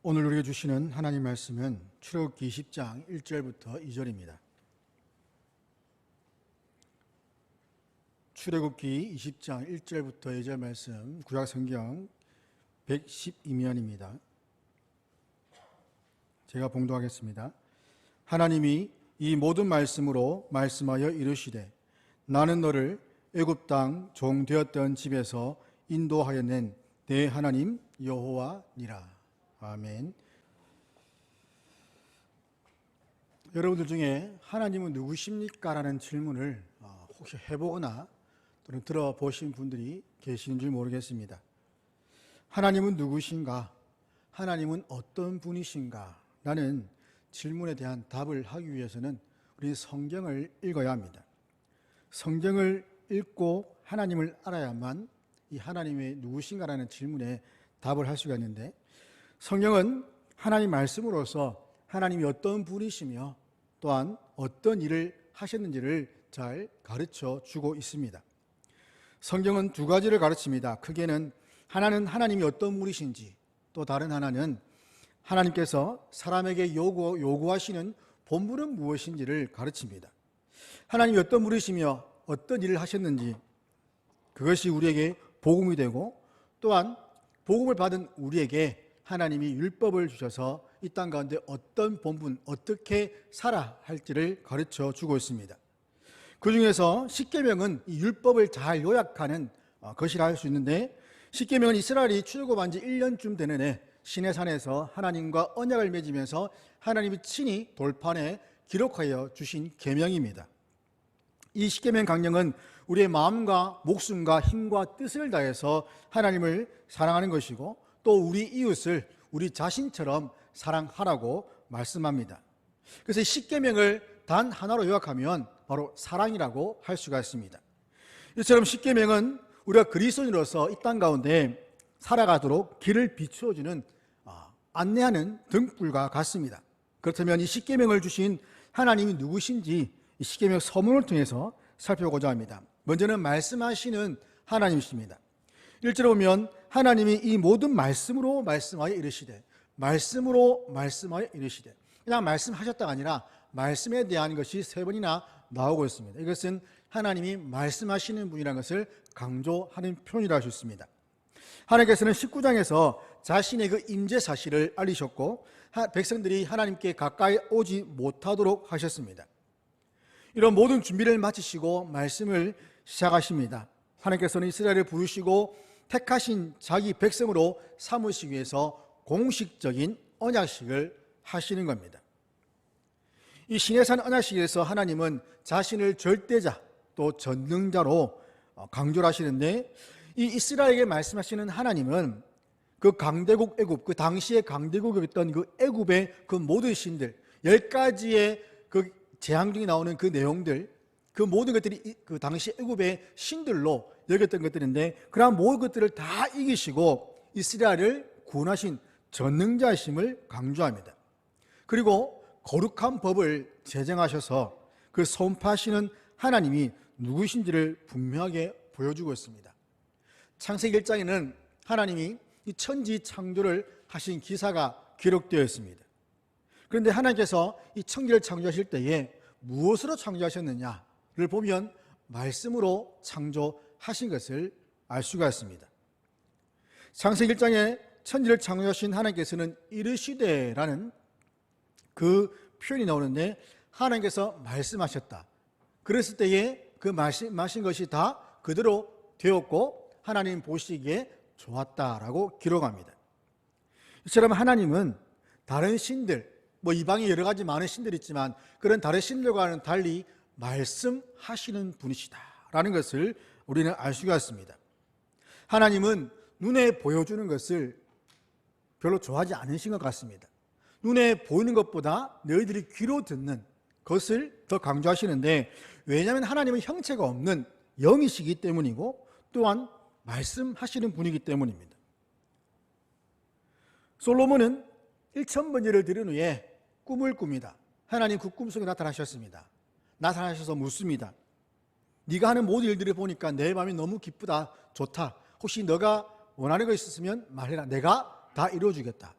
오늘 우리에게 주시는 하나님 말씀은 출애굽기 20장 1절부터 2절입니다. 출애굽기 20장 1절부터 2절 말씀 구약 성경 112면입니다. 제가 봉독하겠습니다. 하나님이 이 모든 말씀으로 말씀하여 이르시되 나는 너를 애굽 땅 종 되었던 집에서 인도하여 낸 내 하나님 여호와니라. 아멘. 여러분들 중에 하나님은 누구십니까? 라는 질문을 혹시 해보거나 또는 들어보신 분들이 계시는 줄 모르겠습니다. 하나님은 누구신가? 하나님은 어떤 분이신가? 라는 질문에 대한 답을 하기 위해서는 우리 성경을 읽어야 합니다. 성경을 읽고 하나님을 알아야만 이 하나님의 누구신가라는 질문에 답을 할 수가 있는데, 성경은 하나님 말씀으로서 하나님이 어떤 분이시며 또한 어떤 일을 하셨는지를 잘 가르쳐 주고 있습니다. 성경은 두 가지를 가르칩니다. 크게는 하나는 하나님이 어떤 분이신지, 또 다른 하나는 하나님께서 사람에게 요구하시는 본분은 무엇인지를 가르칩니다. 하나님이 어떤 분이시며 어떤 일을 하셨는지, 그것이 우리에게 복음이 되고, 또한 복음을 받은 우리에게 하나님이 율법을 주셔서 이 땅 가운데 어떤 본분, 어떻게 살아야 할지를 가르쳐 주고 있습니다. 그 중에서 십계명은 이 율법을 잘 요약하는 것이라 할 수 있는데, 십계명은 이스라엘이 출애굽한 지 1년쯤 되는 해 시내산에서 하나님과 언약을 맺으면서 하나님이 친히 돌판에 기록하여 주신 계명입니다. 이 십계명 강령은 우리의 마음과 목숨과 힘과 뜻을 다해서 하나님을 사랑하는 것이고, 또 우리 이웃을 우리 자신처럼 사랑하라고 말씀합니다. 그래서 십계명을 단 하나로 요약하면 바로 사랑이라고 할 수가 있습니다. 이처럼 십계명은 우리가 그리스도인으로서 이 땅 가운데 살아가도록 길을 비추어주는 안내하는 등불과 같습니다. 그렇다면 이 십계명을 주신 하나님이 누구신지 이 십계명 서문을 통해서 살펴보고자 합니다. 먼저는 말씀하시는 하나님이십니다. 1절에 보면 하나님이 이 모든 말씀으로 말씀하여 이르시되, 말씀으로 말씀하여 이르시되, 그냥 말씀하셨다가 아니라 말씀에 대한 것이 세 번이나 나오고 있습니다. 이것은 하나님이 말씀하시는 분이라는 것을 강조하는 표현이라 할 수 있습니다. 하나님께서는 19장에서 자신의 그 임재 사실을 알리셨고, 백성들이 하나님께 가까이 오지 못하도록 하셨습니다. 이런 모든 준비를 마치시고 말씀을 시작하십니다. 하나님께서는 이스라엘을 부르시고 택하신 자기 백성으로 삼으시기 위해서 공식적인 언약식을 하시는 겁니다. 이 시내산 언약식에서 하나님은 자신을 절대자 또 전능자로 강조를 하시는데, 이 이스라엘에게 말씀하시는 하나님은 그 강대국 애굽, 그 당시의 강대국이었던 그 애굽의 그 모든 신들, 10가지의 그 재앙 중에 나오는 그 내용들, 그 모든 것들이 그 당시 애굽의 신들로 여겼던 것들인데, 그러한 모든 것들을 다 이기시고 이스라엘을 구원하신 전능자심을 강조합니다. 그리고 거룩한 법을 제정하셔서 그 선포하시는 하나님이 누구신지를 분명하게 보여주고 있습니다. 창세기 1장에는 하나님이 이 천지 창조를 하신 기사가 기록되어 있습니다. 그런데 하나님께서 이 천지를 창조하실 때에 무엇으로 창조하셨느냐를 보면 말씀으로 창조하신 것을 알 수가 있습니다. 창세기 1장에 천지를 창조하신 하나님께서는 이르시되라는 그 표현이 나오는데, 하나님께서 말씀하셨다. 그랬을 때에 그 말씀하신 것이 다 그대로 되었고 하나님 보시기에 좋았다라고 기록합니다. 이처럼 하나님은 다른 신들, 이방에 여러 가지 많은 신들이 있지만 그런 다른 신들과는 달리 말씀하시는 분이시다라는 것을 우리는 알 수가 있습니다. 하나님은 눈에 보여주는 것을 별로 좋아하지 않으신 것 같습니다. 눈에 보이는 것보다 너희들이 귀로 듣는 것을 더 강조하시는데, 왜냐하면 하나님은 형체가 없는 영이시기 때문이고, 또한 말씀하시는 분이기 때문입니다. 솔로몬은 1000번제를 드린 후에 꿈을 꿉니다. 하나님 그 꿈속에 나타나셨습니다. 나타나셔서 묻습니다. 네가 하는 모든 일들을 보니까 내 마음이 너무 기쁘다, 좋다. 혹시 너가 원하는 거 있었으면 말해라. 내가 다 이루어주겠다.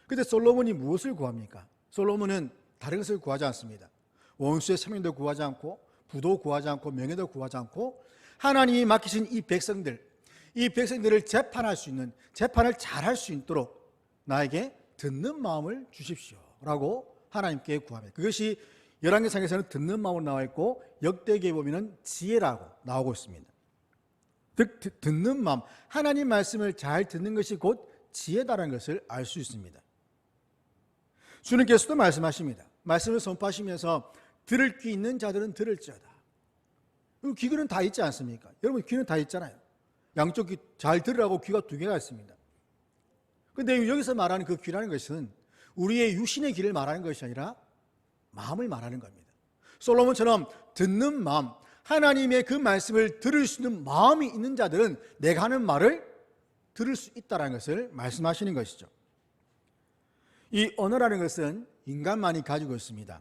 그때 솔로몬이 무엇을 구합니까? 솔로몬은 다른 것을 구하지 않습니다. 원수의 생명도 구하지 않고 부도 구하지 않고 명예도 구하지 않고 하나님이 맡기신 이 백성들을 재판할 수 있는, 재판을 잘할 수 있도록 나에게 듣는 마음을 주십시오 라고 하나님께 구합니다. 그것이 열왕기상에서는 듣는 마음으로 나와 있고 역대기에 보면 지혜라고 나오고 있습니다. 듣는 마음, 하나님 말씀을 잘 듣는 것이 곧 지혜다라는 것을 알 수 있습니다. 주님께서도 말씀하십니다. 말씀을 선포하시면서 들을 귀 있는 자들은 들을지어다. 귀는 다 있지 않습니까? 여러분 귀는 다 있잖아요. 양쪽 귀 잘 들으라고 귀가 두 개가 있습니다. 그런데 여기서 말하는 그 귀라는 것은 우리의 유신의 귀를 말하는 것이 아니라 마음을 말하는 겁니다. 솔로몬처럼 듣는 마음, 하나님의 그 말씀을 들을 수 있는 마음이 있는 자들은 내가 하는 말을 들을 수 있다는 것을 말씀하시는 것이죠. 이 언어라는 것은 인간만이 가지고 있습니다.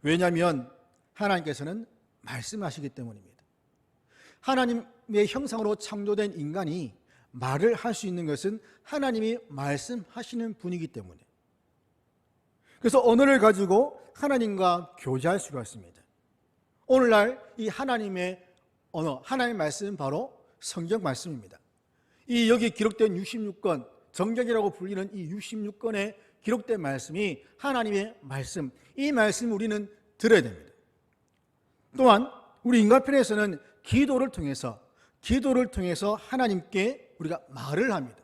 왜냐하면 하나님께서는 말씀하시기 때문입니다. 하나님의 형상으로 창조된 인간이 말을 할 수 있는 것은 하나님이 말씀하시는 분이기 때문에, 그래서 언어를 가지고 하나님과 교제할 수가 있습니다. 오늘날 이 하나님의 언어, 하나님의 말씀은 바로 성경 말씀입니다. 이 여기 기록된 66권, 정경이라고 불리는 이 66권에 기록된 말씀이 하나님의 말씀, 이 말씀을 우리는 들어야 됩니다. 또한 우리 인간편에서는 기도를 통해서 하나님께 우리가 말을 합니다.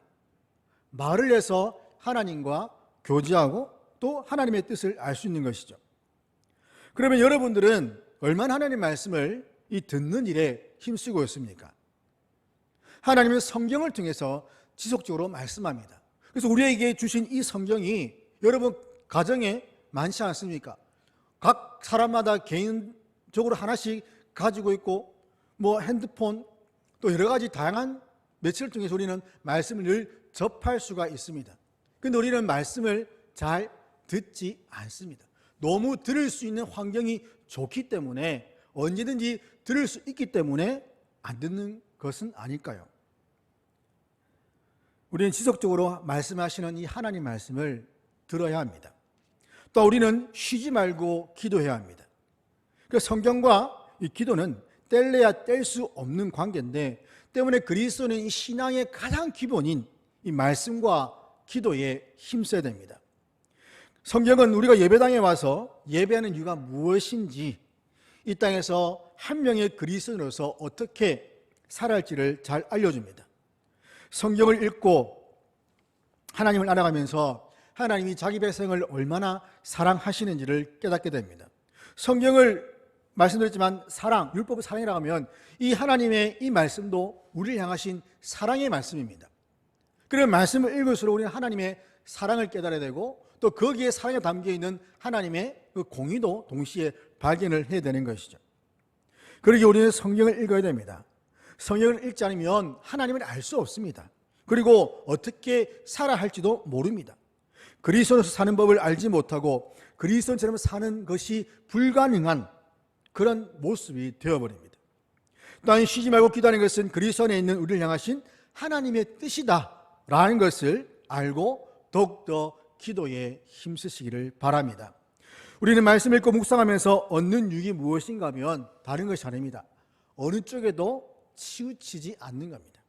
말을 해서 하나님과 교제하고 또 하나님의 뜻을 알 수 있는 것이죠. 그러면 여러분들은 얼마나 하나님의 말씀을 이 듣는 일에 힘쓰고 있습니까? 하나님은 성경을 통해서 지속적으로 말씀합니다. 그래서 우리에게 주신 이 성경이 여러분 가정에 많지 않습니까? 각 사람마다 개인적으로 하나씩 가지고 있고 뭐 핸드폰 또 여러 가지 다양한 매체를 통해서 우리는 말씀을 늘 접할 수가 있습니다. 그런데 우리는 말씀을 잘 듣지 않습니다. 너무 들을 수 있는 환경이 좋기 때문에, 언제든지 들을 수 있기 때문에 안 듣는 것은 아닐까요? 우리는 지속적으로 말씀하시는 이 하나님 말씀을 들어야 합니다. 또 우리는 쉬지 말고 기도해야 합니다. 그러니까 성경과 이 기도는 뗄래야 뗄 수 없는 관계인데, 때문에 그리스도는 이 신앙의 가장 기본인 이 말씀과 기도에 힘써야 됩니다. 성경은 우리가 예배당에 와서 예배하는 이유가 무엇인지, 이 땅에서 한 명의 그리스도인으로서 어떻게 살아야 할지를 잘 알려줍니다. 성경을 읽고 하나님을 알아가면서 하나님이 자기 백성을 얼마나 사랑하시는지를 깨닫게 됩니다. 성경을 말씀드렸지만 율법의 사랑이라고 하면 이 하나님의 이 말씀도 우리를 향하신 사랑의 말씀입니다. 그런 말씀을 읽을수록 우리는 하나님의 사랑을 깨달아야 되고, 또 거기에 사랑에 담겨있는 하나님의 그 공의도 동시에 발견을 해야 되는 것이죠. 그러기에 우리는 성경을 읽어야 됩니다. 성경을 읽지 않으면 하나님을 알 수 없습니다. 그리고 어떻게 살아야 할지도 모릅니다. 그리스도로서 사는 법을 알지 못하고 그리스도처럼 사는 것이 불가능한 그런 모습이 되어버립니다. 또한 쉬지 말고 기도하는 것은 그리스도 안에 있는 우리를 향하신 하나님의 뜻이다라는 것을 알고 더욱더 기도에 힘쓰시기를 바랍니다. 우리는 말씀을 읽고 묵상하면서 얻는 유익이 무엇인가 하면 다른 것이 아닙니다. 어느 쪽에도 치우치지 않는 겁니다.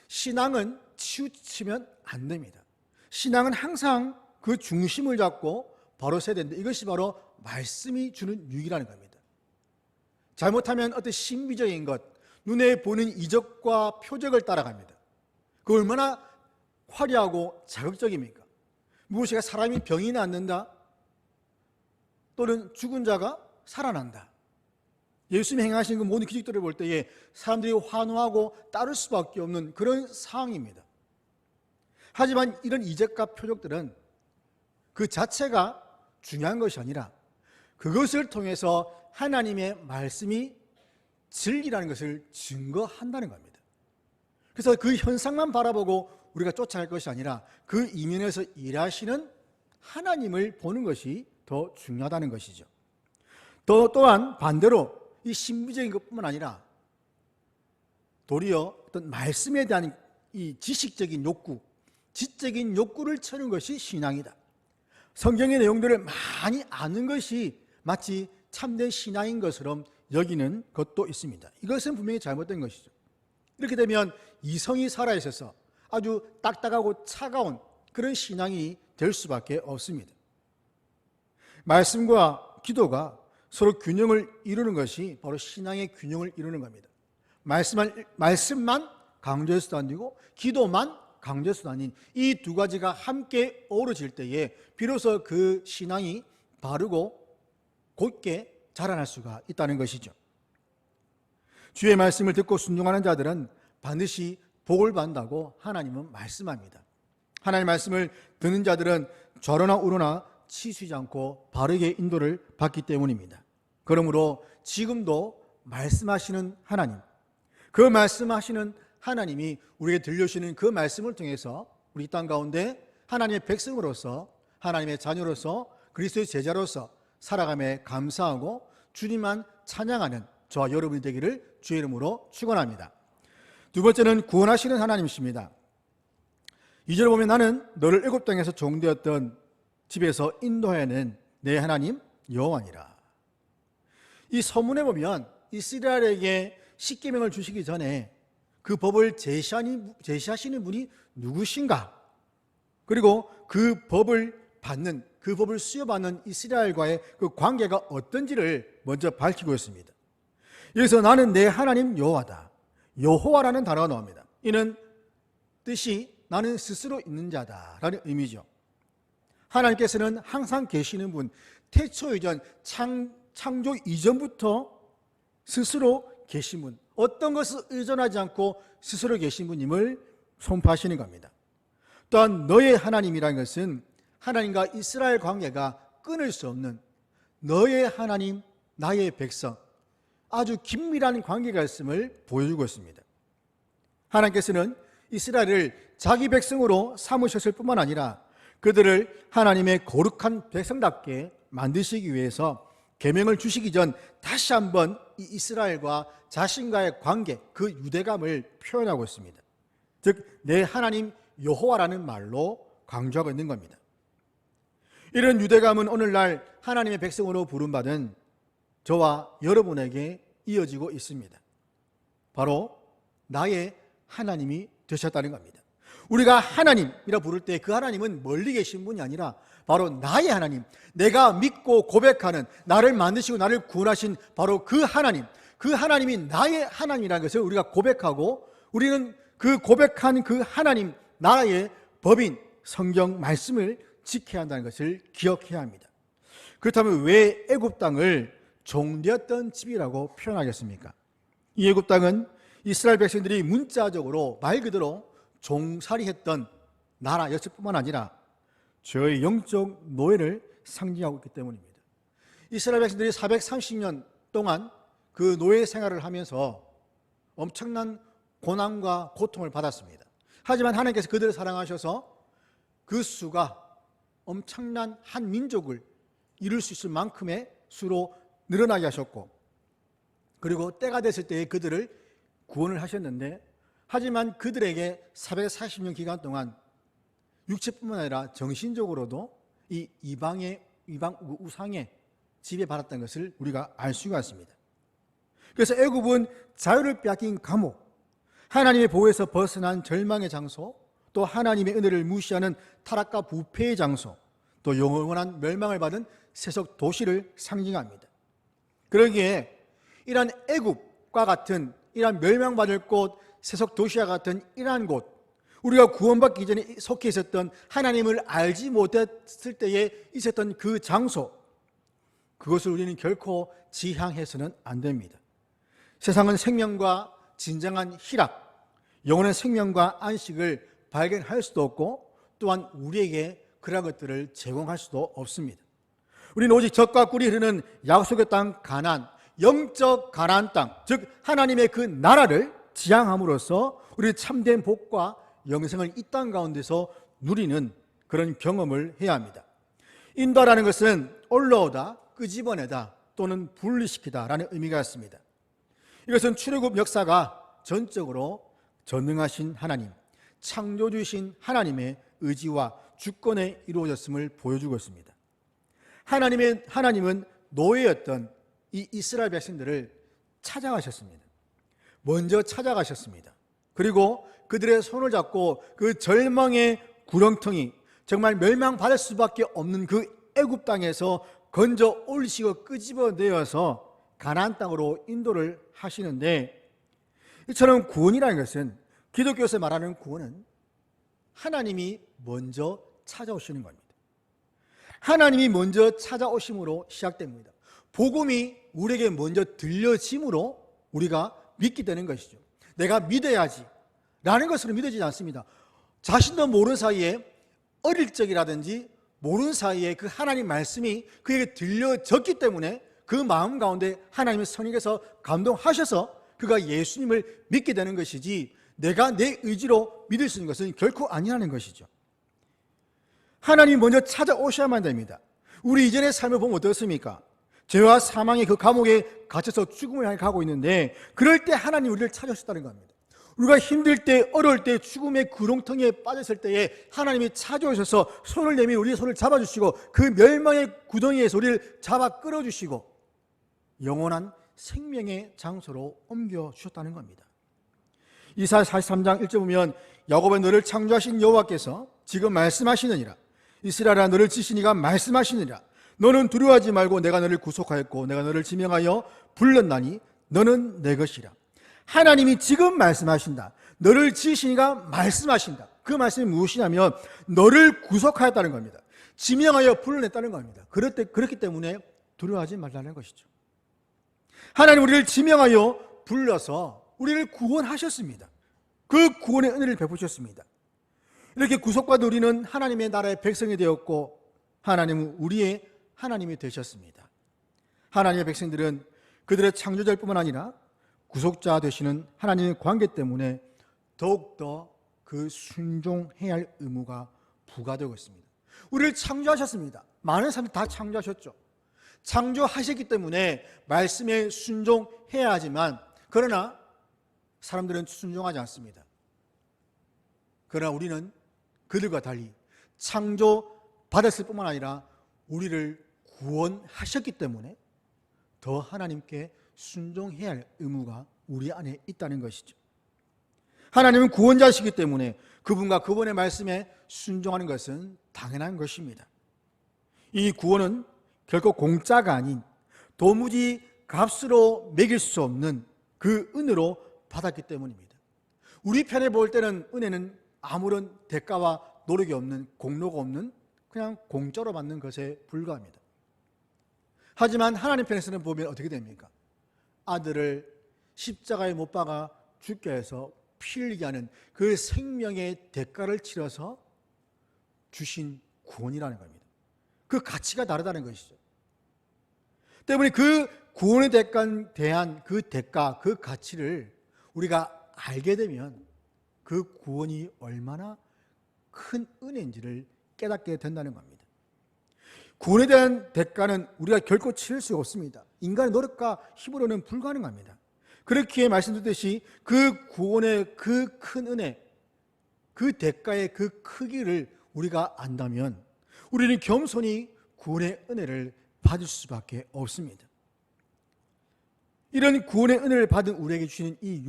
신앙은 치우치면 안 됩니다. 신앙은 항상 그 중심을 잡고 바로 서야 되는데, 이것이 바로 말씀이 주는 유익이라는 겁니다. 잘못하면 어떤 신비적인 것, 눈에 보는 이적과 표적을 따라갑니다. 그 얼마나 화려하고 자극적입니까? 무엇이가 사람이 병이 낫는다, 또는 죽은 자가 살아난다. 예수님이 행하신 그 모든 기적들을 볼 때에 사람들이 환호하고 따를 수밖에 없는 그런 상황입니다. 하지만 이런 이적과 표적들은 그 자체가 중요한 것이 아니라 그것을 통해서 하나님의 말씀이 진리라는 것을 증거한다는 겁니다. 그래서 그 현상만 바라보고 우리가 쫓아갈 것이 아니라 그 이면에서 일하시는 하나님을 보는 것이 더 중요하다는 것이죠. 또한 반대로 이 신비적인 것뿐만 아니라 도리어 어떤 말씀에 대한 이 지식적인 욕구, 지적인 욕구를 채우는 것이 신앙이다. 성경의 내용들을 많이 아는 것이 마치 참된 신앙인 것처럼 여기는 것도 있습니다. 이것은 분명히 잘못된 것이죠. 이렇게 되면 이성이 살아있어서 아주 딱딱하고 차가운 그런 신앙이 될 수밖에 없습니다. 말씀과 기도가 서로 균형을 이루는 것이 바로 신앙의 균형을 이루는 겁니다. 말씀만 강조해서도 안 되고 기도만 강조해서도 아닌 이 두 가지가 함께 어우러질 때에 비로소 그 신앙이 바르고 곧게 자라날 수가 있다는 것이죠. 주의 말씀을 듣고 순종하는 자들은 반드시 복을 받는다고 하나님은 말씀합니다. 하나님의 말씀을 듣는 자들은 좌로나 우로나 치수지 않고 바르게 인도를 받기 때문입니다. 그러므로 지금도 말씀하시는 하나님, 그 말씀하시는 하나님이 우리에게 들려주시는 그 말씀을 통해서 우리 땅 가운데 하나님의 백성으로서, 하나님의 자녀로서, 그리스도의 제자로서 살아감에 감사하고 주님만 찬양하는 저와 여러분이 되기를 주의 이름으로 축원합니다. 두 번째는 구원하시는 하나님이십니다. 2절 보면 나는 너를 애굽 땅에서 종되었던 집에서 인도하여낸 내 하나님 여호와니라. 이 서문에 보면 이스라엘에게 십계명을 주시기 전에 그 법을 제시하시는 분이 누구신가, 그리고 그 법을 받는, 그 법을 수여받는 이스라엘과의 그 관계가 어떤지를 먼저 밝히고 있습니다. 여기서 나는 내 하나님 여호와다, 여호와라는 단어가 나옵니다. 이는 뜻이 나는 스스로 있는 자다라는 의미죠. 하나님께서는 항상 계시는 분, 태초 이전, 창조 이전부터 스스로 계신 분, 어떤 것을 의존하지 않고 스스로 계신 분임을 선포하시는 겁니다. 또한 너의 하나님이라는 것은 하나님과 이스라엘 관계가 끊을 수 없는 너의 하나님, 나의 백성, 아주 긴밀한 관계가 있음을 보여주고 있습니다. 하나님께서는 이스라엘을 자기 백성으로 삼으셨을 뿐만 아니라 그들을 하나님의 거룩한 백성답게 만드시기 위해서 계명을 주시기 전 다시 한번 이 이스라엘과 자신과의 관계, 그 유대감을 표현하고 있습니다. 즉 내 하나님 여호와라는 말로 강조하고 있는 겁니다. 이런 유대감은 오늘날 하나님의 백성으로 부름받은 저와 여러분에게 이어지고 있습니다. 바로 나의 하나님이 되셨다는 겁니다. 우리가 하나님이라 부를 때 그 하나님은 멀리 계신 분이 아니라 바로 나의 하나님, 내가 믿고 고백하는, 나를 만드시고 나를 구원하신 바로 그 하나님, 그 하나님이 나의 하나님이라는 것을 우리가 고백하고, 우리는 그 고백한 그 하나님, 나의 법인 성경 말씀을 지켜야 한다는 것을 기억해야 합니다. 그렇다면 왜 애굽 땅을 종되었던 집이라고 표현하겠습니까? 이 애굽 땅은 이스라엘 백성들이 문자적으로 말 그대로 종살이했던 나라였을 뿐만 아니라 저의 영적 노예를 상징하고 있기 때문입니다. 이스라엘 백성들이 430년 동안 그 노예 생활을 하면서 엄청난 고난과 고통을 받았습니다. 하지만 하나님께서 그들을 사랑하셔서 그 수가 엄청난 한 민족을 이룰 수 있을 만큼의 수로 늘어나게 하셨고, 그리고 때가 됐을 때에 그들을 구원을 하셨는데, 하지만 그들에게 440년 기간 동안 육체뿐만 아니라 정신적으로도 이 이방 우상의 지배받았다는 것을 우리가 알 수가 있습니다. 그래서 애굽은 자유를 빼앗긴 감옥, 하나님의 보호에서 벗어난 절망의 장소, 또 하나님의 은혜를 무시하는 타락과 부패의 장소, 또 영원한 멸망을 받은 세속 도시를 상징합니다. 그러기에 이러한 애굽과 같은, 이러한 멸망받을 곳, 세속 도시와 같은 이러한 곳, 우리가 구원받기 전에 속해 있었던, 하나님을 알지 못했을 때에 있었던 그 장소, 그것을 우리는 결코 지향해서는 안 됩니다. 세상은 생명과 진정한 희락, 영원한 생명과 안식을 발견할 수도 없고, 또한 우리에게 그러한 것들을 제공할 수도 없습니다. 우리는 오직 젖과 꿀이 흐르는 약속의 땅 가나안, 영적 가나안 땅, 즉 하나님의 그 나라를 지향함으로써 우리 참된 복과 영생을 이 땅 가운데서 누리는 그런 경험을 해야 합니다. 인도라는 것은 올라오다, 끄집어내다 또는 분리시키다라는 의미가 있습니다. 이것은 출애굽 역사가 전적으로 전능하신 하나님, 창조주이신 하나님의 의지와 주권에 이루어졌음을 보여주고 있습니다. 하나님은 노예였던 이 이스라엘 백성들을 찾아가셨습니다. 먼저 찾아가셨습니다. 그리고 그들의 손을 잡고 그 절망의 구렁텅이, 정말 멸망받을 수밖에 없는 그 애굽 땅에서 건져 올리시고 끄집어내어서 가나안 땅으로 인도를 하시는데, 이처럼 구원이라는 것은, 기독교에서 말하는 구원은 하나님이 먼저 찾아오시는 겁니다. 하나님이 먼저 찾아오심으로 시작됩니다. 복음이 우리에게 먼저 들려짐으로 우리가 믿게 되는 것이죠. 내가 믿어야지 라는 것으로 믿어지지 않습니다. 자신도 모르는 사이에, 어릴 적이라든지 모르는 사이에 그 하나님 말씀이 그에게 들려졌기 때문에 그 마음 가운데 하나님의 성령께서 감동하셔서 그가 예수님을 믿게 되는 것이지, 내가 내 의지로 믿을 수 있는 것은 결코 아니라는 것이죠. 하나님이 먼저 찾아오셔야만 됩니다. 우리 이전의 삶을 보면 어떻습니까? 죄와 사망의 그 감옥에 갇혀서 죽음을 향해 가고 있는데, 그럴 때 하나님 우리를 찾아오셨다는 겁니다. 우리가 힘들 때, 어려울 때, 죽음의 구렁텅이에 빠졌을 때에 하나님이 찾아오셔서 손을 내밀어 우리의 손을 잡아주시고 그 멸망의 구덩이에서 우리를 잡아 끌어주시고 영원한 생명의 장소로 옮겨주셨다는 겁니다. 이사야 43장 1절 보면, 야곱의 너를 창조하신 여호와께서 지금 말씀하시느니라. 이스라엘아 너를 지시니가 말씀하시느니라. 너는 두려워하지 말고 내가 너를 구속하였고 내가 너를 지명하여 불렀나니 너는 내 것이라. 하나님이 지금 말씀하신다. 너를 지으시니가 말씀하신다. 그 말씀이 무엇이냐면 너를 구속하였다는 겁니다. 지명하여 불러냈다는 겁니다. 그렇기 때문에 두려워하지 말라는 것이죠. 하나님 우리를 지명하여 불러서 우리를 구원하셨습니다. 그 구원의 은혜를 베푸셨습니다. 이렇게 구속받은 우리는 하나님의 나라의 백성이 되었고 하나님은 우리의 하나님이 되셨습니다. 하나님의 백성들은 그들의 창조자일 뿐만 아니라 구속자 되시는 하나님의 관계 때문에 더욱더 그 순종해야 할 의무가 부과되고 있습니다. 우리를 창조하셨습니다. 많은 사람들이 다 창조하셨죠. 창조하셨기 때문에 말씀에 순종해야 하지만, 그러나 사람들은 순종하지 않습니다. 그러나 우리는 그들과 달리 창조받았을 뿐만 아니라 우리를 구원하셨기 때문에 더 하나님께 순종해야 할 의무가 우리 안에 있다는 것이죠. 하나님은 구원자시기 때문에 그분과 그분의 말씀에 순종하는 것은 당연한 것입니다. 이 구원은 결코 공짜가 아닌 도무지 값으로 매길 수 없는 그 은혜로 받았기 때문입니다. 우리 편에 볼 때는 은혜는 아무런 대가와 노력이 없는, 공로가 없는 그냥 공짜로 받는 것에 불과합니다. 하지만 하나님 편에서는 보면 어떻게 됩니까? 아들을 십자가에 못 박아 죽게 해서 피 흘리게 하는 그 생명의 대가를 치러서 주신 구원이라는 겁니다. 그 가치가 다르다는 것이죠. 때문에 그 구원의 대가에 대한 그 대가, 그 가치를 우리가 알게 되면 그 구원이 얼마나 큰 은혜인지를 깨닫게 된다는 겁니다. 구원에 대한 대가는 우리가 결코 치를 수가 없습니다. 인간의 노력과 힘으로는 불가능합니다. 그렇기에 말씀드렸듯이 그 구원의 그 큰 은혜, 그 대가의 그 크기를 우리가 안다면 우리는 겸손히 구원의 은혜를 받을 수밖에 없습니다. 이런 구원의 은혜를 받은 우리에게 주시는 이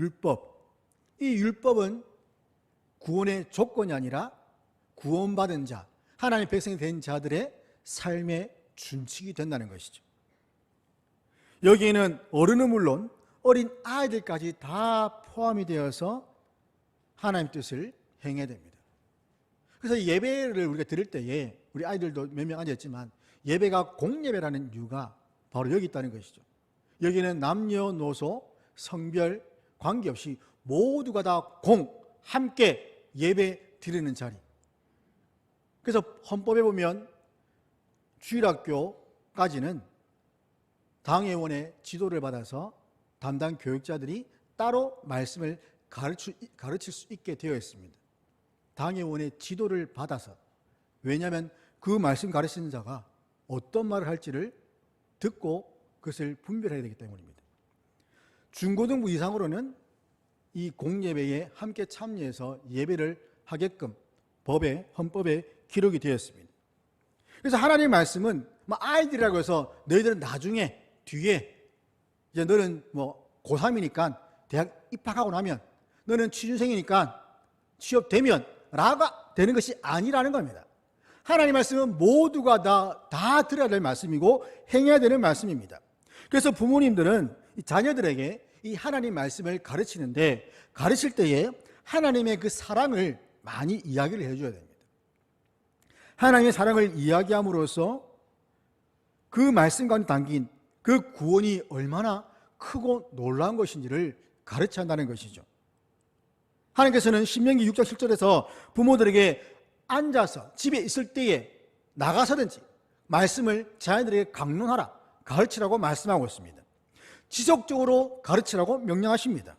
율법은 구원의 조건이 아니라 구원받은 자, 하나님의 백성이 된 자들의 삶의 준칙이 된다는 것이죠. 여기에는 어른은 물론 어린 아이들까지 다 포함이 되어서 하나님 뜻을 행해야 됩니다. 그래서 예배를 우리가 드릴 때에 우리 아이들도 몇 명 앉았지만 예배가 공예배라는 이유가 바로 여기 있다는 것이죠. 여기는 남녀노소 성별 관계없이 모두가 다 함께 예배 드리는 자리. 그래서 헌법에 보면 주일학교까지는 당회원의 지도를 받아서 담당 교육자들이 따로 말씀을 가르칠 수 있게 되어 있습니다. 당회원의 지도를 받아서. 왜냐하면 그 말씀 가르치는 자가 어떤 말을 할지를 듣고 그것을 분별해야 되기 때문입니다. 중고등부 이상으로는 이 공예배에 함께 참여해서 예배를 하게끔 헌법에 기록이 되었습니다. 그래서 하나님의 말씀은 아이들이라고 해서 너희들은 나중에 뒤에 이제 너는 고3이니까 대학 입학하고 나면 너는 취준생이니까 취업되면 라가 되는 것이 아니라는 겁니다. 하나님의 말씀은 모두가 다 들어야 될 말씀이고 행해야 되는 말씀입니다. 그래서 부모님들은 자녀들에게 이 하나님 말씀을 가르치는데 가르칠 때에 하나님의 그 사랑을 많이 이야기를 해줘야 됩니다. 하나님의 사랑을 이야기함으로써 그 말씀 가운데 담긴 그 구원이 얼마나 크고 놀라운 것인지를 가르쳐야 한다는 것이죠. 하나님께서는 신명기 6장 7절에서 부모들에게 앉아서 집에 있을 때에 나가서든지 말씀을 자녀들에게 강론하라, 가르치라고 말씀하고 있습니다. 지속적으로 가르치라고 명령하십니다.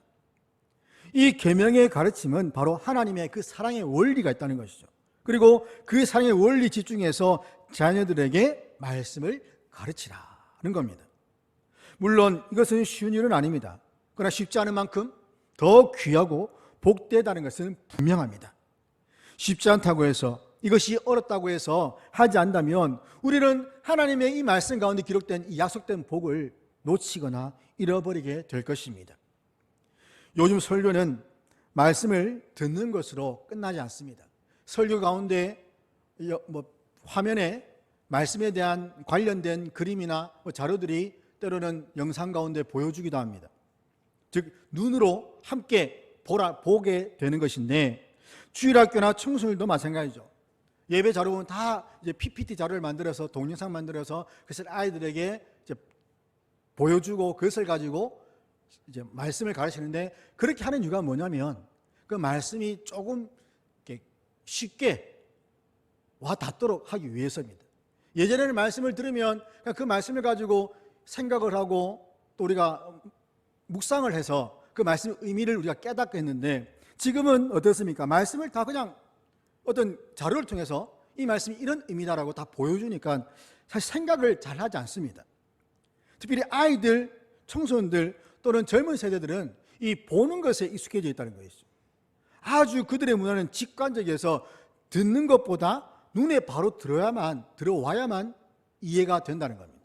이 계명의 가르침은 바로 하나님의 그 사랑의 원리가 있다는 것이죠. 그리고 그 사랑의 원리 집중해서 자녀들에게 말씀을 가르치라는 겁니다. 물론 이것은 쉬운 일은 아닙니다. 그러나 쉽지 않은 만큼 더 귀하고 복되다는 것은 분명합니다. 쉽지 않다고 해서 이것이 어렵다고 해서 하지 않는다면 우리는 하나님의 이 말씀 가운데 기록된 이 약속된 복을 놓치거나 잃어버리게 될 것입니다. 요즘 설교는 말씀을 듣는 것으로 끝나지 않습니다. 설교 가운데 화면에 말씀에 대한 관련된 그림이나 자료들이 때로는 영상 가운데 보여주기도 합니다. 즉 눈으로 함께 보게 되는 것인데 주일학교나 청소년도 마찬가지죠. 예배 자료 보면 다 이제 PPT 자료를 만들어서 동영상 만들어서 그것을 아이들에게 이제 보여주고 그것을 가지고 이제 말씀을 가르치는데 그렇게 하는 이유가 뭐냐면 그 말씀이 조금 쉽게 와 닿도록 하기 위해서입니다. 예전에는 말씀을 들으면 그 말씀을 가지고 생각을 하고 또 우리가 묵상을 해서 그 말씀의 의미를 우리가 깨닫게 했는데 지금은 어떻습니까? 말씀을 다 그냥 어떤 자료를 통해서 이 말씀이 이런 의미다라고 다 보여주니까 사실 생각을 잘 하지 않습니다. 특별히 아이들, 청소년들 또는 젊은 세대들은 이 보는 것에 익숙해져 있다는 것이죠. 아주 그들의 문화는 직관적이어서 듣는 것보다 눈에 바로 들어와야만 이해가 된다는 겁니다.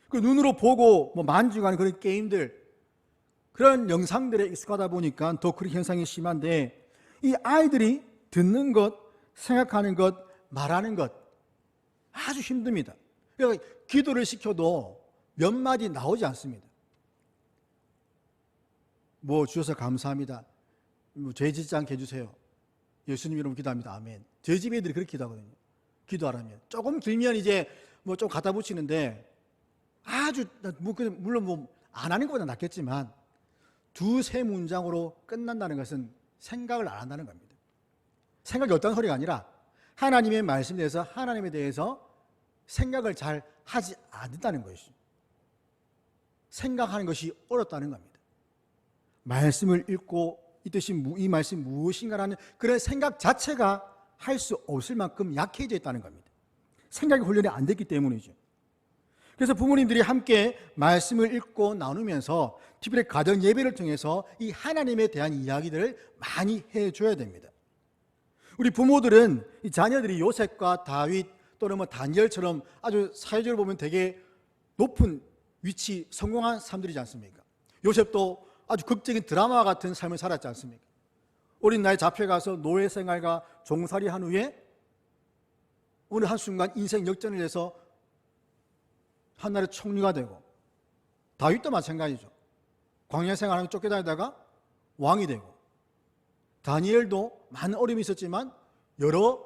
그 눈으로 보고 만지고 그런 게임들, 그런 영상들에 익숙하다 보니까 더 그런 현상이 심한데 이 아이들이 듣는 것, 생각하는 것, 말하는 것 아주 힘듭니다. 그러니까 기도를 시켜도 몇 마디 나오지 않습니다. 주셔서 감사합니다. 죄 짓지 않게 해주세요. 예수님 이름으로 기도합니다. 아멘. 저희 집 애들이 그렇게 기도하거든요. 기도하라면. 조금 길면 이제 좀 갖다 붙이는데 아주 물론 안 하는 것보다 낫겠지만 두세 문장으로 끝난다는 것은 생각을 안 한다는 겁니다. 생각이 없다는 소리가 아니라 하나님의 말씀에 대해서 하나님에 대해서 생각을 잘 하지 않는다는 것이죠. 생각하는 것이 어렵다는 겁니다. 말씀을 읽고 이 뜻이 이 말씀이 무엇인가라는 그런 생각 자체가 할 수 없을 만큼 약해져 있다는 겁니다. 생각이 훈련이 안 됐기 때문이죠. 그래서 부모님들이 함께 말씀을 읽고 나누면서 특별히 가정 예배를 통해서 이 하나님에 대한 이야기들을 많이 해줘야 됩니다. 우리 부모들은 이 자녀들이 요셉과 다윗 또는 다니엘처럼 아주 사회적으로 보면 되게 높은 위치, 성공한 사람들이지 않습니까? 요셉도 아주 극적인 드라마와 같은 삶을 살았지 않습니까? 어린 나이에 잡혀가서 노예 생활과 종살이 한 후에 어느 한순간 인생 역전을 해서 한나라의 총리가 되고 다윗도 마찬가지죠. 광야 생활하며 쫓겨다니다가 왕이 되고 다니엘도 많은 어려움이 있었지만 여러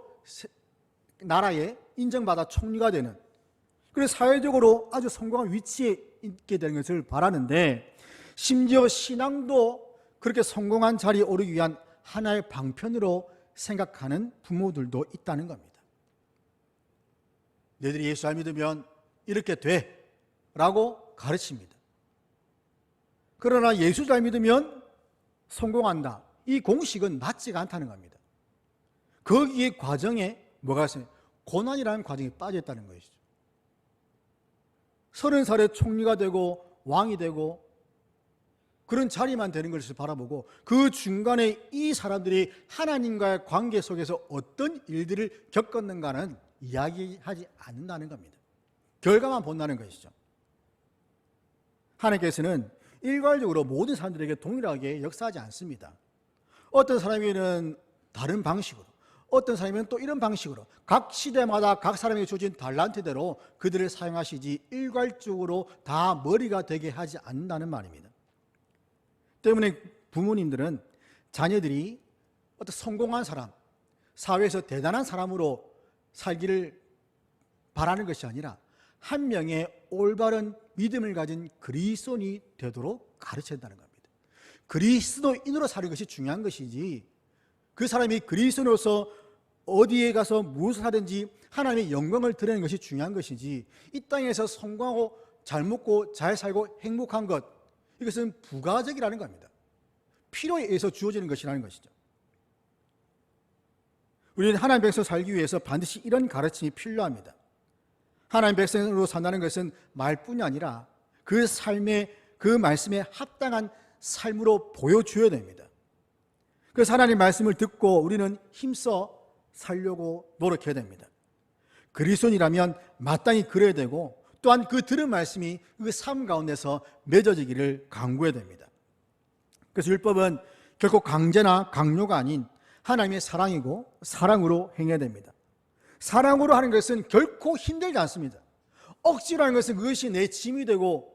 나라에 인정받아 총리가 되는 그래서 사회적으로 아주 성공한 위치에 있게 되는 것을 바라는데 심지어 신앙도 그렇게 성공한 자리에 오르기 위한 하나의 방편으로 생각하는 부모들도 있다는 겁니다. 너희들이 예수 잘 믿으면 이렇게 돼 라고 가르칩니다. 그러나 예수 잘 믿으면 성공한다. 이 공식은 맞지가 않다는 겁니다. 거기에 과정에 뭐가 있어요? 고난이라는 과정에 빠졌다는 것이죠. 30살에 총리가 되고 왕이 되고 그런 자리만 되는 것을 바라보고 그 중간에 이 사람들이 하나님과의 관계 속에서 어떤 일들을 겪었는가는 이야기하지 않는다는 겁니다. 결과만 본다는 것이죠. 하나님께서는 일괄적으로 모든 사람들에게 동일하게 역사하지 않습니다. 어떤 사람에게는 다른 방식으로, 어떤 사람에게는 또 이런 방식으로 각 시대마다 각 사람에게 주어진 달란트대로 그들을 사용하시지 일괄적으로 다 머리가 되게 하지 않는다는 말입니다. 때문에 부모님들은 자녀들이 어떤 성공한 사람, 사회에서 대단한 사람으로 살기를 바라는 것이 아니라 한 명의 올바른 믿음을 가진 그리스도인이 되도록 가르쳐야 한다는 겁니다. 그리스도인으로 사는 것이 중요한 것이지, 그 사람이 그리스도인으로서 어디에 가서 무엇을 하든지 하나님의 영광을 드리는 것이 중요한 것이지, 이 땅에서 성공하고 잘 먹고 잘 살고 행복한 것, 이것은 부가적이라는 겁니다. 필요에 의해서 주어지는 것이라는 것이죠. 우리는 하나님 백성 살기 위해서 반드시 이런 가르침이 필요합니다. 하나님 백성으로 산다는 것은 말뿐이 아니라 그 삶의, 그 말씀에 합당한 삶으로 보여줘야 됩니다. 그래서 하나님 말씀을 듣고 우리는 힘써 살려고 노력해야 됩니다. 그리스도인이라면 마땅히 그래야 되고, 또한 그 들은 말씀이 그 삶 가운데서 맺어지기를 간구해야 됩니다. 그래서 율법은 결코 강제나 강요가 아닌 하나님의 사랑이고 사랑으로 행해야 됩니다. 사랑으로 하는 것은 결코 힘들지 않습니다. 억지로 하는 것은 그것이 내 짐이 되고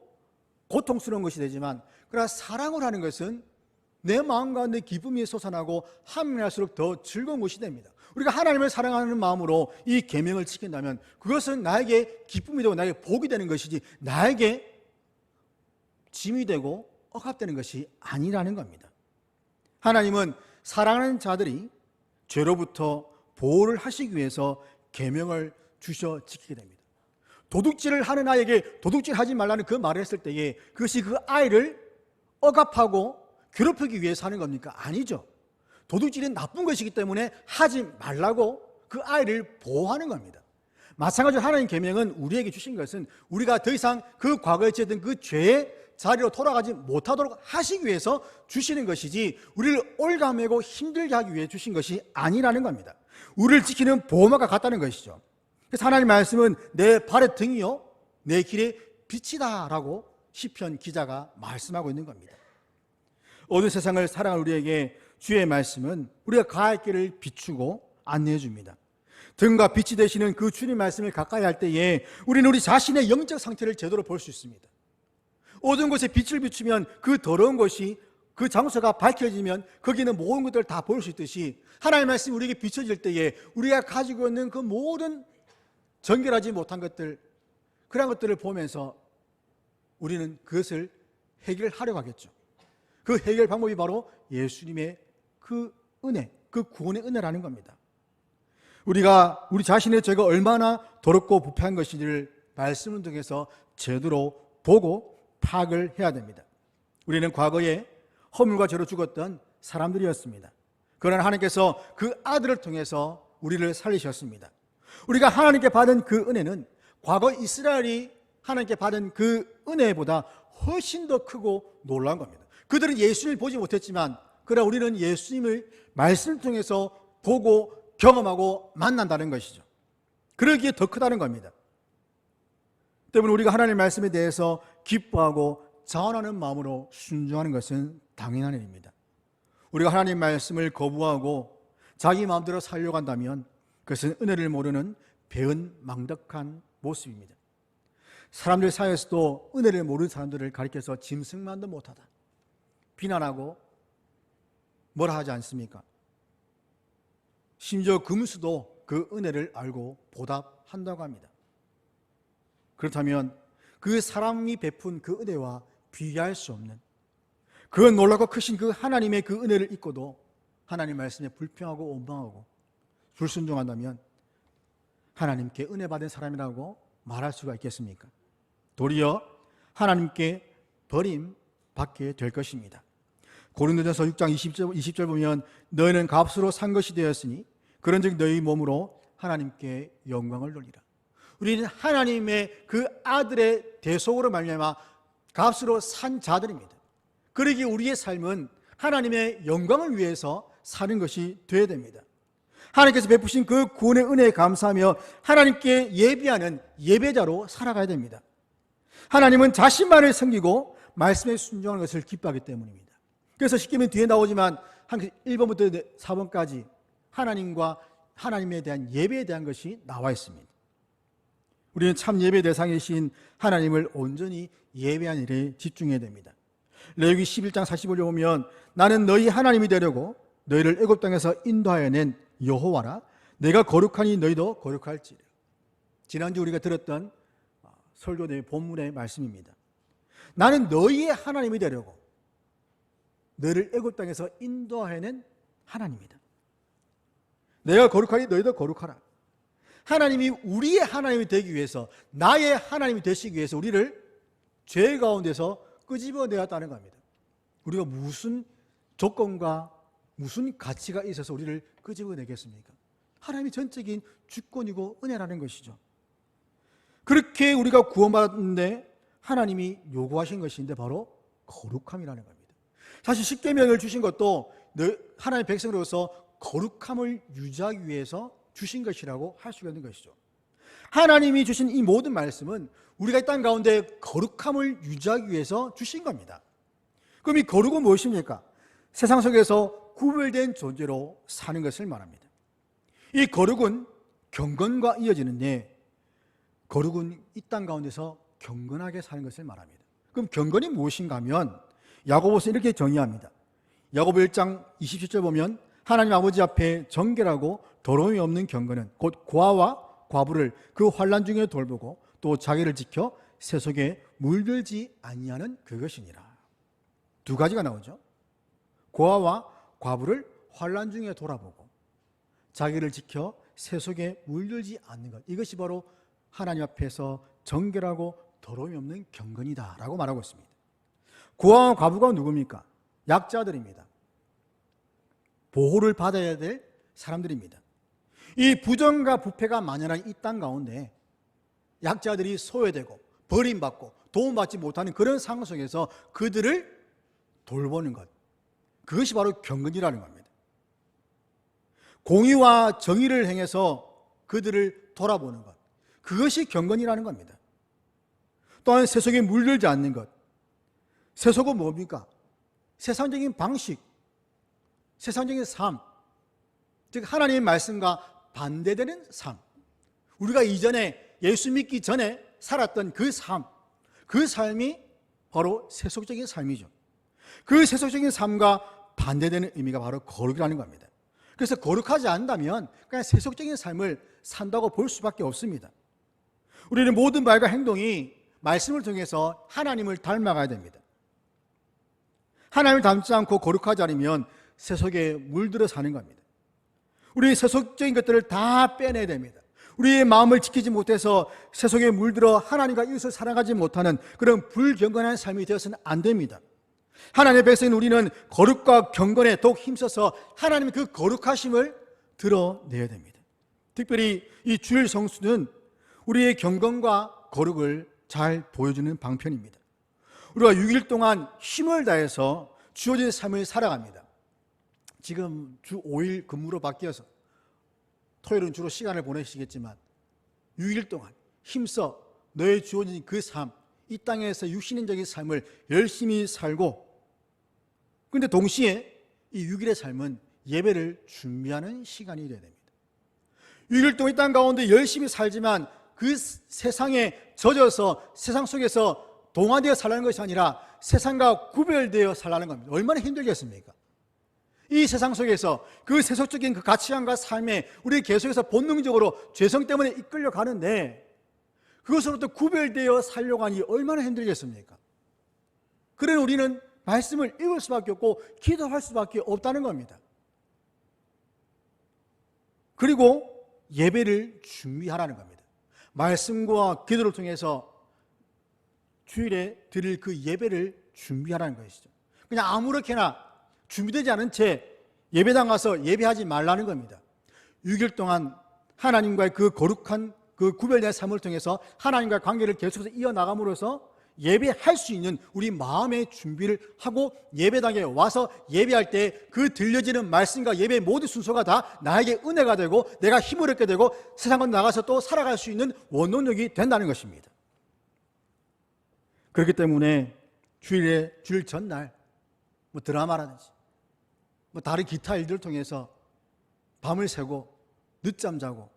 고통스러운 것이 되지만, 그러나 사랑으로 하는 것은 내 마음 가운데 기쁨이 솟아나고 하면 할수록 더 즐거운 것이 됩니다. 우리가 하나님을 사랑하는 마음으로 이 계명을 지킨다면 그것은 나에게 기쁨이 되고 나에게 복이 되는 것이지 나에게 짐이 되고 억압되는 것이 아니라는 겁니다. 하나님은 사랑하는 자들이 죄로부터 보호를 하시기 위해서 계명을 주셔 지키게 됩니다. 도둑질을 하는 아이에게 도둑질하지 말라는 그 말을 했을 때에 그것이 그 아이를 억압하고 괴롭히기 위해서 하는 겁니까? 아니죠. 도둑질은 나쁜 것이기 때문에 하지 말라고 그 아이를 보호하는 겁니다. 마찬가지로 하나님 계명은 우리에게 주신 것은 우리가 더 이상 그 과거에 지었던 그 죄의 자리로 돌아가지 못하도록 하시기 위해서 주시는 것이지, 우리를 올가매고 힘들게 하기 위해 주신 것이 아니라는 겁니다. 우리를 지키는 보호막과 같다는 것이죠. 그래서 하나님 말씀은 내 발의 등이요 내 길의 빛이다 라고 시편 기자가 말씀하고 있는 겁니다. 어두운 세상을 살아가는 우리에게 주의 말씀은 우리가 가야 할 길을 비추고 안내해 줍니다. 등과 빛이 되시는 그 주님 말씀을 가까이 할 때에 우리는 우리 자신의 영적 상태를 제대로 볼 수 있습니다. 어두운 곳에 빛을 비추면 그 더러운 것이, 그 장소가 밝혀지면 거기는 모든 것들을 다 볼 수 있듯이, 하나님의 말씀이 우리에게 비춰질 때에 우리가 가지고 있는 그 모든 정결하지 못한 것들, 그런 것들을 보면서 우리는 그것을 해결하려고 하겠죠. 그 해결 방법이 바로 예수님의 그 은혜, 그 구원의 은혜라는 겁니다. 우리가 우리 자신의 죄가 얼마나 더럽고 부패한 것인지를 말씀을 통해서 제대로 보고 파악을 해야 됩니다. 우리는 과거에 허물과 죄로 죽었던 사람들이었습니다. 그러나 하나님께서 그 아들을 통해서 우리를 살리셨습니다. 우리가 하나님께 받은 그 은혜는 과거 이스라엘이 하나님께 받은 그 은혜보다 훨씬 더 크고 놀라운 겁니다. 그들은 예수님을 보지 못했지만, 그러나 우리는 예수님을 말씀을 통해서 보고 경험하고 만난다는 것이죠. 그러기에 더 크다는 겁니다. 때문에 우리가 하나님의 말씀에 대해서 기뻐하고 자원하는 마음으로 순종하는 것은 당연한 일입니다. 우리가 하나님의 말씀을 거부하고 자기 마음대로 살려고 한다면 그것은 은혜를 모르는 배은망덕한 모습입니다. 사람들 사이에서도 은혜를 모르는 사람들을 가리켜서 짐승만도 못하다, 비난하고 뭐라 하지 않습니까? 심지어 금수도 그 은혜를 알고 보답한다고 합니다. 그렇다면 그 사람이 베푼 그 은혜와 비교할 수 없는, 그 놀랍고 크신 그 하나님의 그 은혜를 잊고도 하나님 말씀에 불평하고 원망하고 불순종한다면 하나님께 은혜 받은 사람이라고 말할 수가 있겠습니까? 도리어 하나님께 버림받게 될 것입니다. 고린도전서 6장 20절 보면 너희는 값으로 산 것이 되었으니 그런즉 너희 몸으로 하나님께 영광을 돌리라. 우리는 하나님의 그 아들의 대속으로 말미암아 값으로 산 자들입니다. 그러기에 우리의 삶은 하나님의 영광을 위해서 사는 것이 되어야 됩니다. 하나님께서 베푸신 그 구원의 은혜에 감사하며 하나님께 예배하는 예배자로 살아가야 됩니다. 하나님은 자신만을 섬기고 말씀에 순종하는 것을 기뻐하기 때문입니다. 그래서 십계명 뒤에 나오지만 1번부터 4번까지 하나님과 하나님에 대한 예배에 대한 것이 나와 있습니다. 우리는 참 예배 대상이신 하나님을 온전히 예배하는 일에 집중해야 됩니다. 레위기 11장 45절에 보면 나는 너희 하나님이 되려고 너희를 애굽 땅에서 인도하여 낸 여호와라. 내가 거룩하니 너희도 거룩할지라. 지난주 우리가 들었던 설교의 본문의 말씀입니다. 나는 너희의 하나님이 되려고 너희를 애굽 땅에서 인도하여 낸 하나님이다. 내가 거룩하니 너희도 거룩하라. 하나님이 우리의 하나님이 되기 위해서, 나의 하나님이 되시기 위해서 우리를 죄 가운데서 끄집어내었다는 겁니다. 우리가 무슨 조건과 무슨 가치가 있어서 우리를 끄집어내겠습니까? 하나님이 전적인 주권이고 은혜라는 것이죠. 그렇게 우리가 구원받았는데 하나님이 요구하신 것인데 바로 거룩함이라는 겁니다. 사실 십계명을 주신 것도 하나님의 백성으로서 거룩함을 유지하기 위해서 주신 것이라고 할 수가 있는 것이죠. 하나님이 주신 이 모든 말씀은 우리가 이 땅 가운데 거룩함을 유지하기 위해서 주신 겁니다. 그럼 이 거룩은 무엇입니까? 세상 속에서 구별된 존재로 사는 것을 말합니다. 이 거룩은 경건과 이어지는데, 거룩은 이 땅 가운데서 경건하게 사는 것을 말합니다. 그럼 경건이 무엇인가 하면 야고보서 이렇게 정의합니다. 야고보 1장 27절 보면 하나님 아버지 앞에 정결하고 더러움이 없는 경건은 곧 고아와 과부를 그 환난 중에 돌보고 또 자기를 지켜 세속에 물들지 아니하는 그것이니라. 두 가지가 나오죠. 고아와 과부를 환난 중에 돌아보고 자기를 지켜 세속에 물들지 않는 것, 이것이 바로 하나님 앞에서 정결하고 더러움이 없는 경건이다라고 말하고 있습니다. 고아와 과부가 누굽니까? 약자들입니다. 보호를 받아야 될 사람들입니다. 이 부정과 부패가 만연한 이 땅 가운데 약자들이 소외되고 버림받고 도움받지 못하는 그런 상황 속에서 그들을 돌보는 것, 그것이 바로 경건이라는 겁니다. 공의와 정의를 행해서 그들을 돌아보는 것, 그것이 경건이라는 겁니다. 또한 세속에 물들지 않는 것. 세속은 뭡니까? 세상적인 방식, 세상적인 삶, 즉 하나님의 말씀과 반대되는 삶, 우리가 이전에 예수 믿기 전에 살았던 그 삶, 그 삶이 바로 세속적인 삶이죠. 그 세속적인 삶과 반대되는 의미가 바로 거룩이라는 겁니다. 그래서 거룩하지 않다면 그냥 세속적인 삶을 산다고 볼 수밖에 없습니다. 우리는 모든 말과 행동이 말씀을 통해서 하나님을 닮아가야 됩니다. 하나님을 닮지 않고 거룩하지 않으면 세속에 물들어 사는 겁니다. 우리 세속적인 것들을 다 빼내야 됩니다. 우리의 마음을 지키지 못해서 세속에 물들어 하나님과 이웃을 사랑하지 못하는 그런 불경건한 삶이 되어서는 안 됩니다. 하나님의 백성인 우리는 거룩과 경건에 더욱 힘써서 하나님의 그 거룩하심을 드러내야 됩니다. 특별히 이 주일 성수는 우리의 경건과 거룩을 잘 보여주는 방편입니다. 우리가 6일 동안 힘을 다해서 주어진 삶을 살아갑니다. 지금 주 5일 근무로 바뀌어서 토요일은 주로 시간을 보내시겠지만 6일 동안 힘써 너의 주어진 그 삶, 이 땅에서 육신적인 삶을 열심히 살고, 그런데 동시에 이 6일의 삶은 예배를 준비하는 시간이 되어야 됩니다. 6일 동안 이 땅 가운데 열심히 살지만 그 세상에 젖어서 세상 속에서 동화되어 살라는 것이 아니라 세상과 구별되어 살라는 겁니다. 얼마나 힘들겠습니까? 이 세상 속에서 그 세속적인 그 가치관과 삶에 우리 계속해서 본능적으로 죄성 때문에 이끌려 가는데 그것으로부터 구별되어 살려고 하니 얼마나 힘들겠습니까? 그러나 우리는 말씀을 읽을 수밖에 없고 기도할 수밖에 없다는 겁니다. 그리고 예배를 준비하라는 겁니다. 말씀과 기도를 통해서 주일에 드릴 그 예배를 준비하라는 것이죠. 그냥 아무렇게나 준비되지 않은 채 예배당 가서 예배하지 말라는 겁니다. 6일 동안 하나님과의 그 거룩한 그 구별된 삶을 통해서 하나님과의 관계를 계속해서 이어나감으로써 예배할 수 있는 우리 마음의 준비를 하고 예배당에 와서 예배할 때 그 들려지는 말씀과 예배의 모든 순서가 다 나에게 은혜가 되고 내가 힘을 얻게 되고 세상을 나가서 또 살아갈 수 있는 원동력이 된다는 것입니다. 그렇기 때문에 주일 전날 드라마라든지 다른 기타 일들을 통해서 밤을 새고 늦잠 자고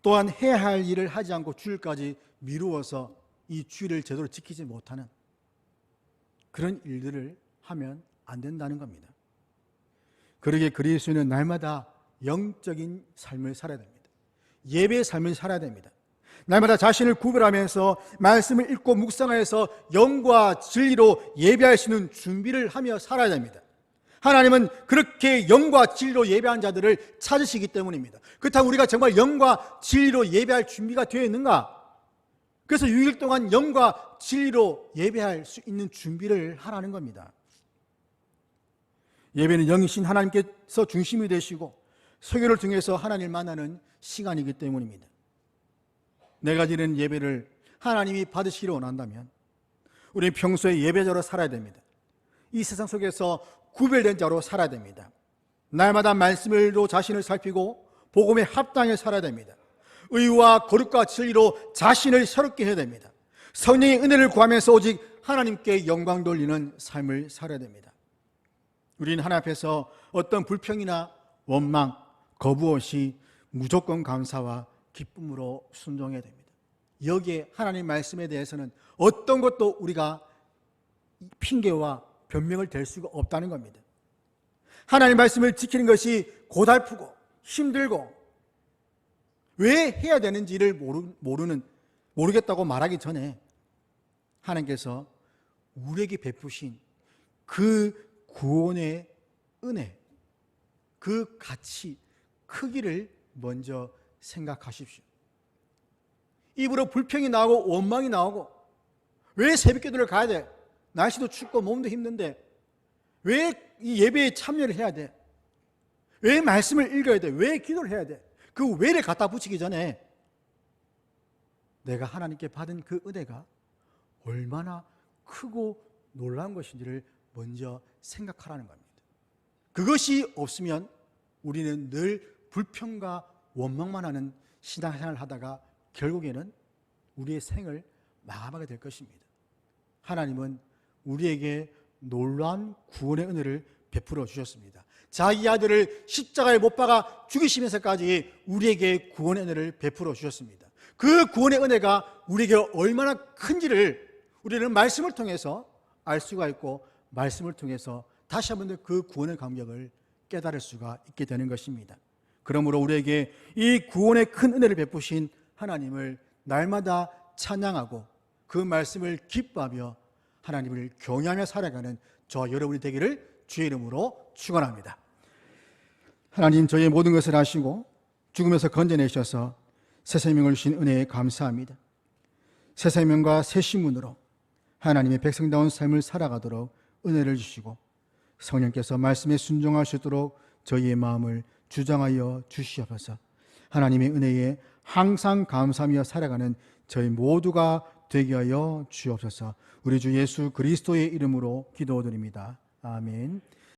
또한 해야 할 일을 하지 않고 주일까지 미루어서 이 주일을 제대로 지키지 못하는 그런 일들을 하면 안 된다는 겁니다. 그러기에 그리스도인은 날마다 영적인 삶을 살아야 됩니다. 예배의 삶을 살아야 됩니다. 날마다 자신을 구별하면서 말씀을 읽고 묵상하여서 영과 진리로 예배할 수 있는 준비를 하며 살아야 됩니다. 하나님은 그렇게 영과 진리로 예배한 자들을 찾으시기 때문입니다. 그렇다면 우리가 정말 영과 진리로 예배할 준비가 되어 있는가? 그래서 6일 동안 영과 진리로 예배할 수 있는 준비를 하라는 겁니다. 예배는 영이신 하나님께서 중심이 되시고 설교를 통해서 하나님을 만나는 시간이기 때문입니다. 내가 드리는 예배를 하나님이 받으시기를 원한다면 우리는 평소에 예배자로 살아야 됩니다. 이 세상 속에서 구별된 자로 살아야 됩니다. 날마다 말씀으로 자신을 살피고 복음에 합당해 살아야 됩니다. 의와 거룩과 진리로 자신을 새롭게 해야 됩니다. 성령의 은혜를 구하면서 오직 하나님께 영광 돌리는 삶을 살아야 됩니다. 우리는 하나님 앞에서 어떤 불평이나 원망, 거부 없이 무조건 감사와 기쁨으로 순종해야 됩니다. 여기에 하나님 말씀에 대해서는 어떤 것도 우리가 핑계와 변명을 댈 수가 없다는 겁니다. 하나님 말씀을 지키는 것이 고달프고 힘들고 왜 해야 되는지를 모르겠다고 말하기 전에 하나님께서 우리에게 베푸신 그 구원의 은혜, 그 가치, 크기를 먼저 생각하십시오. 입으로 불평이 나오고 원망이 나오고 왜 새벽기도를 가야 돼? 날씨도 춥고 몸도 힘든데 왜 이 예배에 참여를 해야 돼? 왜 말씀을 읽어야 돼? 왜 기도를 해야 돼? 그 왜를 갖다 붙이기 전에 내가 하나님께 받은 그 은혜가 얼마나 크고 놀라운 것인지를 먼저 생각하라는 겁니다. 그것이 없으면 우리는 늘 불평과 원망만 하는 신앙생활을 하다가 결국에는 우리의 생을 마감하게 될 것입니다. 하나님은 우리에게 놀라운 구원의 은혜를 베풀어 주셨습니다. 자기 아들을 십자가에 못 박아 죽이시면서까지 우리에게 구원의 은혜를 베풀어 주셨습니다. 그 구원의 은혜가 우리에게 얼마나 큰지를 우리는 말씀을 통해서 알 수가 있고 말씀을 통해서 다시 한번 그 구원의 감격을 깨달을 수가 있게 되는 것입니다. 그러므로 우리에게 이 구원의 큰 은혜를 베푸신 하나님을 날마다 찬양하고 그 말씀을 기뻐하며 하나님을 경외하며 살아가는 저와 여러분이 되기를 주의 이름으로 축원합니다. 하나님, 저의 모든 것을 아시고 죽음에서 건져내셔서 새 생명을 주신 은혜에 감사합니다. 새 생명과 새 신문으로 하나님의 백성다운 삶을 살아가도록 은혜를 주시고 성령께서 말씀에 순종할 수 있도록 저희의 마음을 주장하여 주시옵소서. 하나님의 은혜에 항상 감사하며 살아가는 저희 모두가 되게 하여 주옵소서. 우리 주 예수 그리스도의 이름으로 기도드립니다. 아멘.